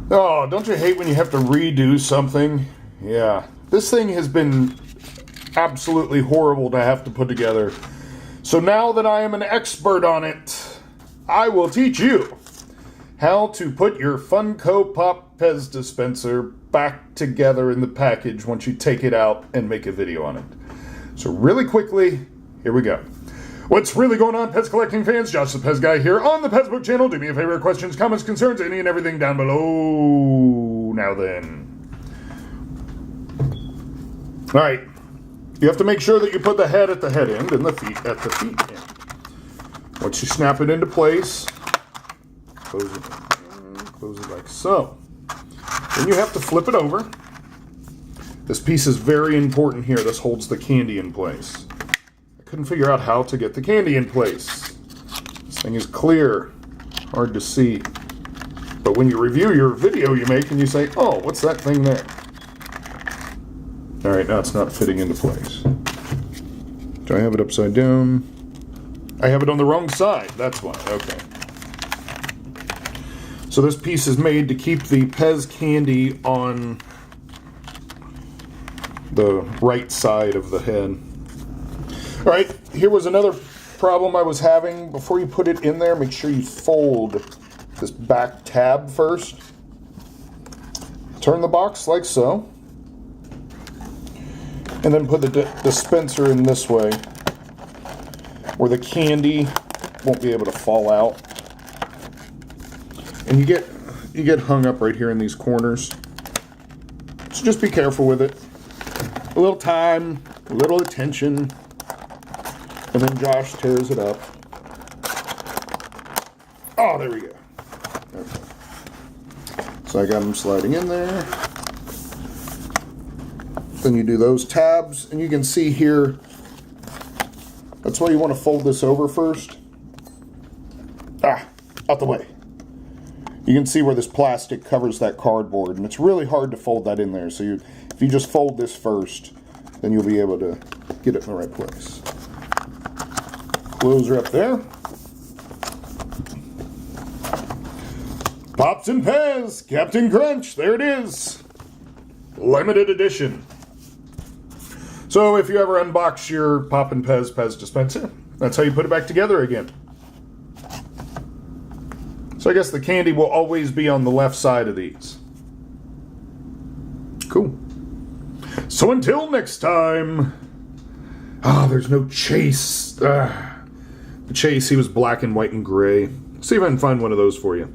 Oh, don't you hate when you have to redo something? Yeah. This thing has been absolutely horrible to have to put together. So now that I am an expert on it, I will teach you how to put your Funko Pop PEZ dispenser back together in the package once you take it out and make a video on it. So really quickly, here we go. What's really going on, PEZ collecting fans? Josh the PEZ Guy here on the PEZ Book channel. Do me a favor, questions, comments, concerns, any and everything down below. Now then. Alright. You have to make sure that you put the head at the head end and the feet at the feet end. Once you snap it into place, close it like so. Then you have to flip it over. This piece is very important here. This holds the candy in place. I couldn't figure out how to get the candy in place. This thing is clear, hard to see. But when you review your video you make and you say, oh, what's that thing there? Alright, now it's not fitting into place. Do I have it upside down? I have it on the wrong side, that's why, okay. So this piece is made to keep the PEZ candy on the right side of the head. Alright, here was another problem I was having. Before you put it in there, make sure you fold this back tab first. Turn the box like so. And then put the dispenser in this way, where the candy won't be able to fall out. And you get hung up right here in these corners. So just be careful with it. A little time, a little attention, and then Josh tears it up. Oh, there we go. Okay. So I got them sliding in there. Then you do those tabs, and you can see here, that's why you want to fold this over first. Out the way. You can see where this plastic covers that cardboard, and it's really hard to fold that in there. So if you just fold this first, then you'll be able to get it in the right place. Close her up there. Pops and PEZ, Captain Crunch, there it is. Limited edition. So if you ever unbox your Pop and PEZ dispenser, that's how you put it back together again. So I guess the candy will always be on the left side of these. Cool. So until next time. There's no Chase. The Chase, he was black and white and gray. See if I can find one of those for you.